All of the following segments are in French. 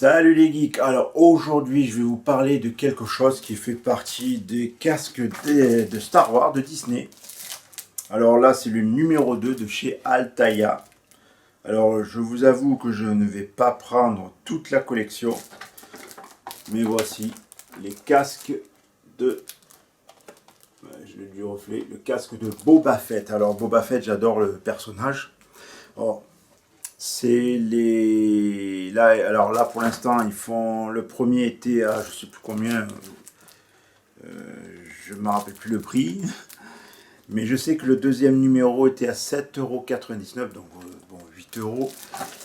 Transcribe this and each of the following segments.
Salut les geeks, alors aujourd'hui je vais vous parler de quelque chose qui fait partie des casques de Star Wars de Disney. Alors là c'est le numéro 2 de chez Altaïa. Alors je vous avoue que je ne vais pas prendre toute la collection, mais voici les casques de... Je l'ai du reflet, le casque de Boba Fett. Alors Boba Fett, j'adore le personnage. Oh, c'est les... Là, alors là, pour l'instant, ils font... Le premier était à, je sais plus combien, je ne me rappelle plus le prix. Mais je sais que le deuxième numéro était à 7,99 €, donc bon, 8 euros.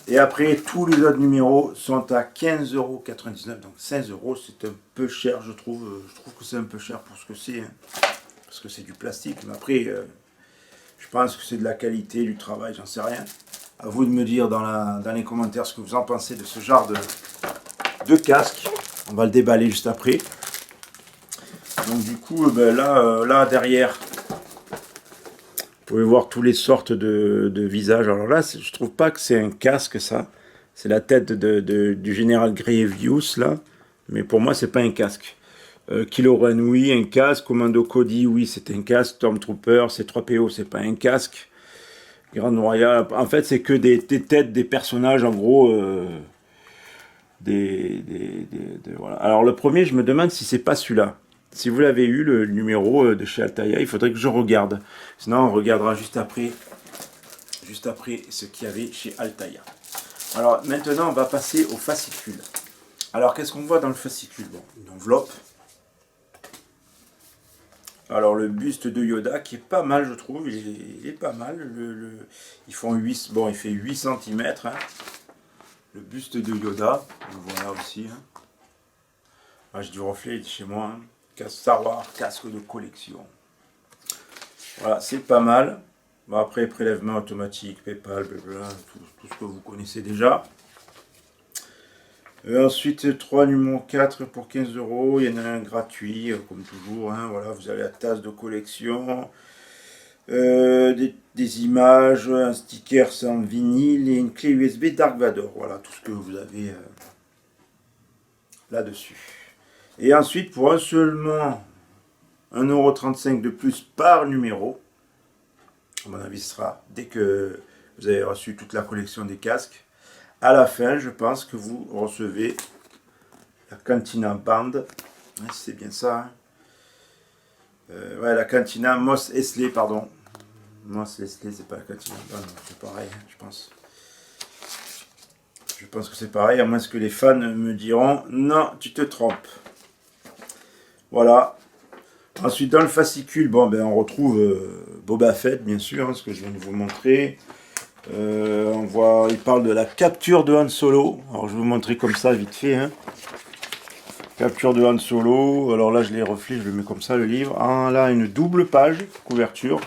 Et après, tous les autres numéros sont à 15,99 €, donc 16 euros. C'est un peu cher, je trouve. Je trouve que c'est un peu cher pour ce que c'est, hein, parce que c'est du plastique. Mais après, je pense que c'est de la qualité, du travail, j'en sais rien. À vous de me dire dans les commentaires ce que vous en pensez de ce genre de casque. On va le déballer juste après. Donc du coup, là derrière, vous pouvez voir toutes les sortes de visages. Alors là, je trouve pas que c'est un casque, ça. C'est la tête du général Grievous, là. Mais pour moi, c'est pas un casque. Kylo Ren, oui, un casque. Commando Cody, oui, c'est un casque. Stormtrooper, C3PO, c'est pas un casque. Grande Royale, en fait, c'est que des têtes des personnages, en gros. Voilà. Alors, le premier, je me demande si c'est pas celui-là. Si vous l'avez eu, le numéro de chez Altaïa, il faudrait que je regarde. Sinon, on regardera juste après ce qu'il y avait chez Altaïa. Alors, maintenant, on va passer au fascicule. Alors, qu'est-ce qu'on voit dans le fascicule? Bon, une enveloppe. Alors le buste de Yoda qui est pas mal, je trouve, il est pas mal. Ils font 8, bon, il fait 8 cm. Hein. Le buste de Yoda, voilà aussi. Hein. Ah, j'ai du reflet chez moi. Hein. Casque Star Wars, casque de collection. Voilà, c'est pas mal. Bon, après, prélèvement automatique, PayPal, blablabla, tout ce que vous connaissez déjà. Ensuite, 3 numéro 4 pour 15 €. Il y en a un gratuit, comme toujours. Hein, voilà, vous avez la tasse de collection, des images, un sticker sans vinyle et une clé USB Dark Vador. Voilà tout ce que vous avez là-dessus. Et ensuite, pour seulement 1,35 € de plus par numéro, à mon avis, ce sera dès que vous avez reçu toute la collection des casques. À la fin, je pense que vous recevez la Cantina Band. C'est bien ça. Hein. Ouais, la Cantina Mos Eisley, pardon. Mos Eisley, c'est pas la Cantina Band, c'est pareil, hein, je pense. Je pense que c'est pareil, à moins que les fans me diront non, tu te trompes. Voilà. Ensuite, dans le fascicule, bon, ben, on retrouve Boba Fett, bien sûr, hein, ce que je viens de vous montrer. Il parle de la capture de Han Solo. Alors je vais vous montrer comme ça vite fait. Hein. Capture de Han Solo. Alors là je les reflète, je le mets comme ça le livre. Ah, là une double page couverture.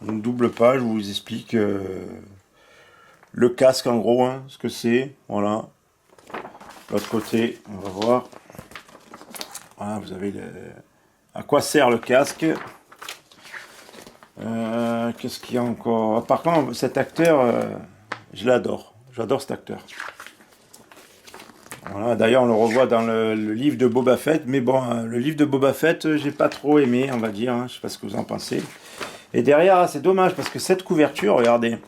Une double page où vous explique le casque en gros, hein, ce que c'est. Voilà. L'autre côté, on va voir. Voilà, vous avez à quoi sert le casque. Qu'est-ce qu'il y a encore? Par contre, cet acteur, je l'adore. J'adore cet acteur. Voilà, d'ailleurs, on le revoit dans le livre de Boba Fett. Mais bon, le livre de Boba Fett, j'ai pas trop aimé, on va dire. Hein, je sais pas ce que vous en pensez. Et derrière, c'est dommage parce que cette couverture, regardez.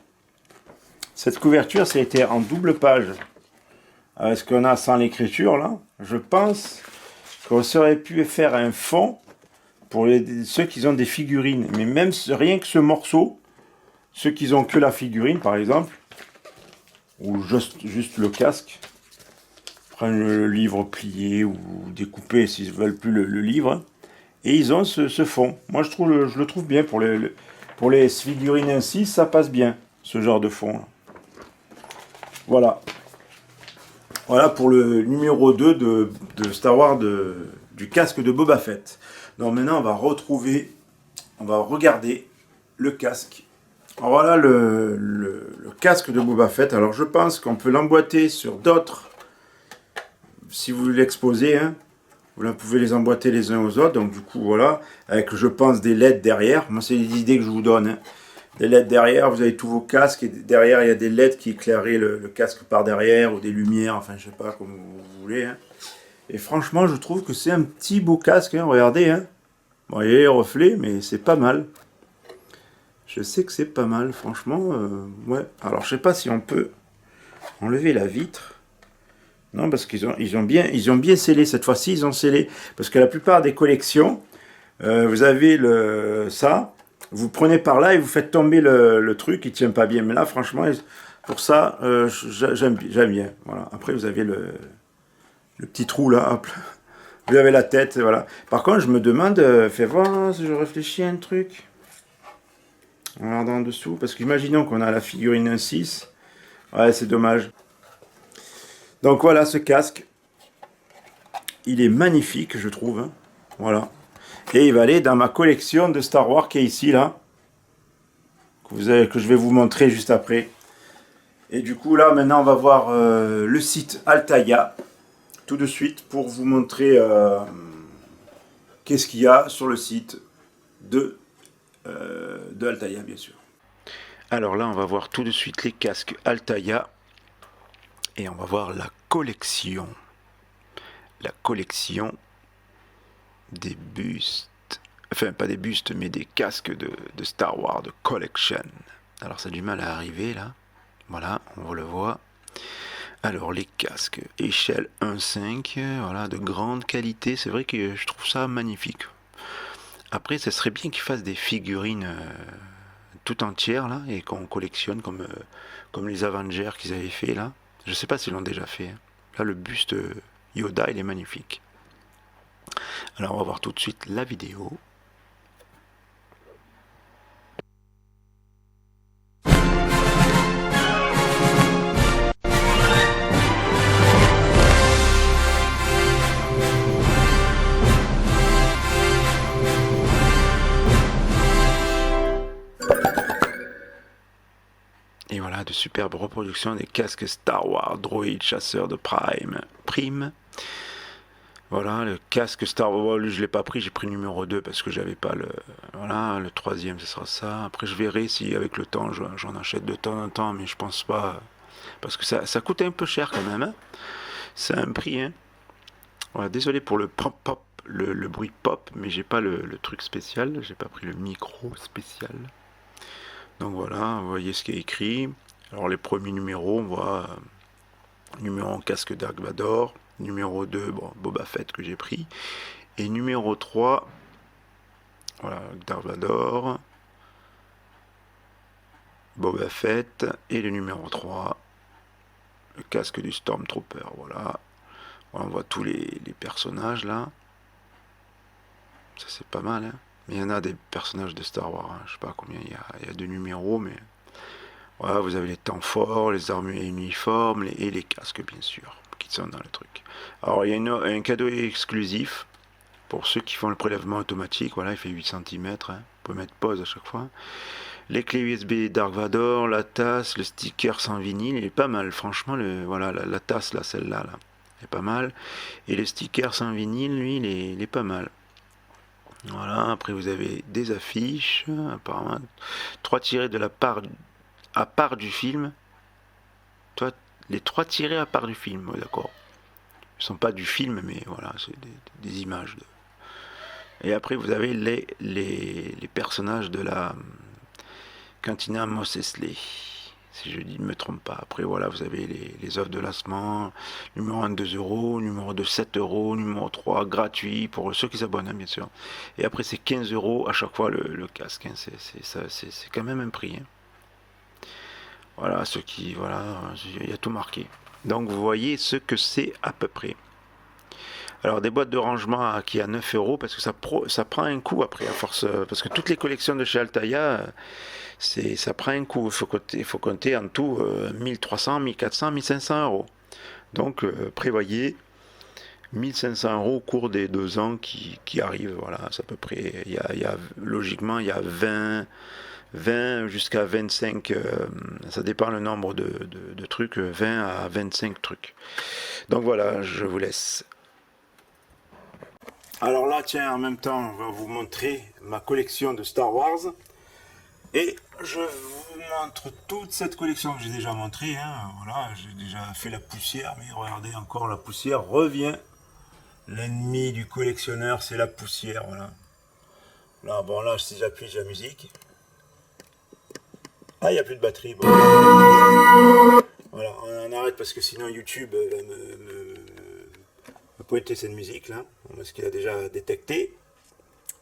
Cette couverture, ça a été en double page. Ce qu'on a sans l'écriture, là. Je pense qu'on aurait pu faire un fond pour ceux qui ont des figurines, mais même rien que ce morceau, ceux qui ont que la figurine par exemple, ou juste le casque, prennent le livre plié ou découpé s'ils ne veulent plus le livre, et ils ont ce fond. Moi je le trouve bien pour les figurines ainsi, ça passe bien, ce genre de fond. Voilà. Voilà pour le numéro 2 de Star Wars du casque de Boba Fett. Donc maintenant on va regarder le casque. Alors voilà le casque de Boba Fett. Alors je pense qu'on peut l'emboîter sur d'autres. Si vous l'exposez, hein, vous pouvez les emboîter les uns aux autres. Donc du coup voilà, avec je pense des LED derrière. Moi c'est les idées que je vous donne. Hein. les LED derrière, vous avez tous vos casques, et derrière, il y a des LED qui éclairaient le casque par derrière, ou des lumières, enfin, je sais pas, comme vous voulez. Hein. Et franchement, je trouve que c'est un petit beau casque, hein, regardez. Hein. Bon, il y a les reflets, mais c'est pas mal. Je sais que c'est pas mal, franchement. Ouais. Alors, je sais pas si on peut enlever la vitre. Non, parce ils ont bien scellé. Cette fois-ci, ils ont scellé. Parce que la plupart des collections, vous avez ça. Vous prenez par là et vous faites tomber le truc. Il tient pas bien. Mais là, franchement, pour ça, j'aime bien. Voilà. Après, vous avez le petit trou là. Hop. Vous avez la tête. Voilà. Par contre, je me demande, fais voir si je réfléchis à un truc. En regardant en dessous. Parce qu'imaginons qu'on a la figurine 1.6. Ouais, c'est dommage. Donc voilà ce casque. Il est magnifique, je trouve. Hein. Voilà. Et il va aller dans ma collection de Star Wars qui est ici, là. Que je vais vous montrer juste après. Et du coup, là, maintenant, on va voir le site Altaïa. Tout de suite, pour vous montrer qu'est-ce qu'il y a sur le site de Altaïa, bien sûr. Alors là, on va voir tout de suite les casques Altaïa. Et on va voir la collection. La collection des bustes. Enfin, pas des bustes, mais des casques de Star Wars, de Collection. Alors, ça a du mal à arriver, là. Voilà, on le voit. Alors, les casques, échelle 1.5, voilà, de grande qualité. C'est vrai que je trouve ça magnifique. Après, ce serait bien qu'ils fassent des figurines tout entières, là, et qu'on collectionne comme les Avengers qu'ils avaient fait, là. Je sais pas s'ils l'ont déjà fait. Hein. Là, le buste Yoda, il est magnifique. Alors, on va voir tout de suite la vidéo. Et voilà, de superbes reproductions des casques Star Wars, droïde, chasseur de Prime. Voilà, le casque Star Wars, lui, je ne l'ai pas pris, j'ai pris le numéro 2 parce que j'avais pas le... Voilà, le troisième, ce sera ça. Après, je verrai si avec le temps, j'en achète de temps en temps, mais je pense pas... Parce que ça coûte un peu cher quand même, hein. C'est un prix, hein. Voilà, désolé pour le pop-pop, le bruit pop, mais j'ai pas le truc spécial, j'ai pas pris le micro spécial. Donc voilà, vous voyez ce qui est écrit. Alors les premiers numéros, on voit numéro 1 casque Dark Vador, numéro 2, bon, Boba Fett que j'ai pris, et numéro 3, voilà, Dark Vador, Boba Fett, et le numéro 3, le casque du Stormtrooper, voilà. On voit tous les personnages là. Ça c'est pas mal, hein. Mais il y en a des personnages de Star Wars, hein. Je sais pas combien il y a de numéros, mais voilà, vous avez les temps forts, les armes et uniformes, et les casques bien sûr, qui sont dans le truc. Alors il y a un cadeau exclusif pour ceux qui font le prélèvement automatique, voilà, il fait 8 cm, hein. Vous pouvez mettre pause à chaque fois. Les clés USB Dark Vador, la tasse, le sticker sans vinyle, il est pas mal, franchement, voilà, la tasse là, celle-là, là, est pas mal. Et le sticker sans vinyle, lui, il est pas mal. Voilà, après vous avez des affiches, apparemment, 3 tirés de la part à part du film. Toi, les 3 tirés à part du film, d'accord. Ils sont pas du film, mais voilà, c'est des images. Et après, vous avez les personnages de la Cantina Mos Eisley, si je ne me trompe pas. Après, voilà, vous avez les offres de lancement, numéro 1 2 €, numéro 2 7 €, numéro 3 gratuit pour ceux qui s'abonnent, hein, bien sûr. Et après, c'est 15 € à chaque fois le casque. Hein. C'est quand même un prix. Hein. Voilà, voilà, il y a tout marqué. Donc, vous voyez ce que c'est à peu près. Alors des boîtes de rangement qui à 9 €, parce que ça prend un coup après à force, parce que toutes les collections de chez Altaïa, ça prend un coup, il faut compter en tout 1300, 1400, 1500 €. Donc prévoyez 1500 € au cours des 2 ans qui arrivent, voilà, c'est à peu près, logiquement il y a 20 jusqu'à 25, ça dépend le nombre de trucs, 20 à 25 trucs. Donc voilà, je vous laisse. Alors là, tiens, en même temps, je vais vous montrer ma collection de Star Wars. Et je vous montre toute cette collection que j'ai déjà montrée. Hein. Voilà, j'ai déjà fait la poussière, mais regardez encore la poussière revient. L'ennemi du collectionneur, c'est la poussière. Voilà. Là, bon, là, si j'appuie sur la musique. Ah, il n'y a plus de batterie. Bon. Voilà, on arrête parce que sinon YouTube va me pointer cette musique là. Parce qu'il a déjà détecté.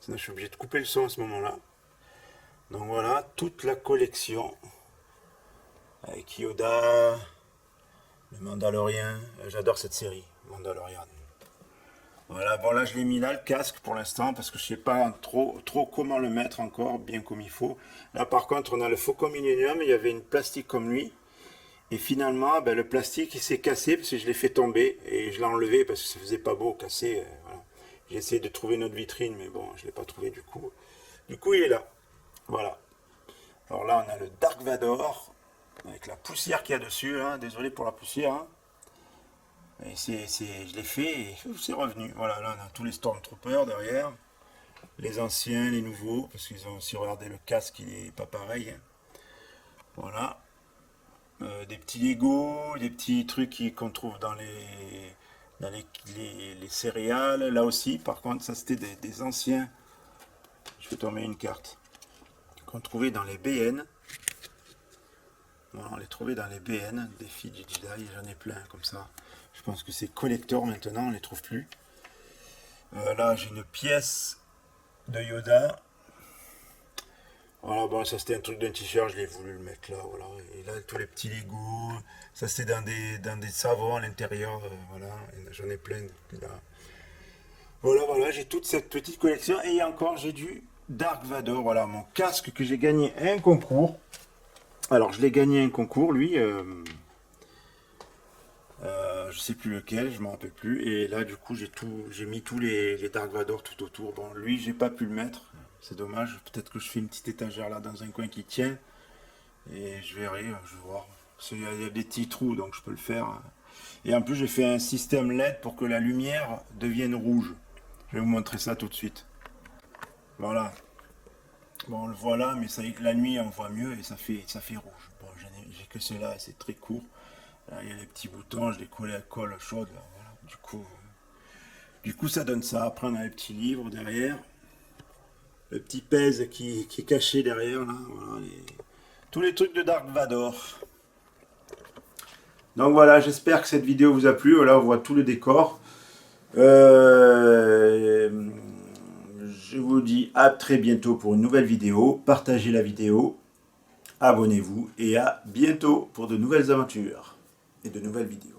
Sinon, je suis obligé de couper le son à ce moment-là. Donc voilà, toute la collection. Avec Yoda, le Mandalorien. J'adore cette série, Mandalorian. Voilà, bon là je l'ai mis là le casque pour l'instant parce que je sais pas trop comment le mettre encore, bien comme il faut. Là par contre on a le Faucon Millenium, il y avait une plastique comme lui. Et finalement ben, le plastique il s'est cassé parce que je l'ai fait tomber et je l'ai enlevé parce que ça faisait pas beau casser. Voilà. J'ai essayé de trouver notre vitrine mais bon je l'ai pas trouvé du coup. Du coup il est là. Voilà. Alors là on a le Dark Vador avec la poussière qu'il y a dessus. Hein. Désolé pour la poussière. Hein. Et je l'ai fait et c'est revenu. Voilà, là on a tous les Stormtroopers derrière. Les anciens, les nouveaux, parce qu'ils ont aussi regardé le casque, il n'est pas pareil. Voilà. Des petits Lego, des petits trucs qu'on trouve dans les céréales. Là aussi, par contre, ça c'était des anciens. Je vais t'en mettre une carte. Qu'on trouvait dans les BN. Voilà, on les trouvait dans les BN, des filles du Jedi, j'en ai plein comme ça. Je pense que c'est collector maintenant, on les trouve plus. Là, j'ai une pièce de Yoda. Voilà, bon, ça c'était un truc d'un t-shirt, je l'ai voulu le mettre là, voilà. Et là, tous les petits Lego, ça c'était dans des savons à l'intérieur, voilà. J'en ai plein, là. Voilà, j'ai toute cette petite collection. Et encore, j'ai du Dark Vador, voilà, mon casque que j'ai gagné un concours. Alors, je l'ai gagné un concours, lui. Je sais plus lequel, je m'en rappelle plus. Et là, du coup, j'ai mis tous les Dark Vador tout autour. Bon, lui, j'ai pas pu le mettre. C'est dommage. Peut-être que je fais une petite étagère là dans un coin qui tient. Et je verrai, je vais voir. Parce qu'il y a des petits trous, donc je peux le faire. Et en plus, j'ai fait un système LED pour que la lumière devienne rouge. Je vais vous montrer ça tout de suite. Voilà. Bon, on le voit là, mais la nuit, on voit mieux et ça fait rouge. Bon, j'ai que cela, c'est très court. Là, il y a les petits boutons, je les collé à colle chaude. Là, voilà. Du coup, ça donne ça. Après, on a les petits livres derrière. Le petit pèse qui est caché derrière. Là, voilà, tous les trucs de Dark Vador. Donc voilà, j'espère que cette vidéo vous a plu. Voilà, on voit tout le décor. Je vous dis à très bientôt pour une nouvelle vidéo. Partagez la vidéo. Abonnez-vous et à bientôt pour de nouvelles aventures et de nouvelles vidéos.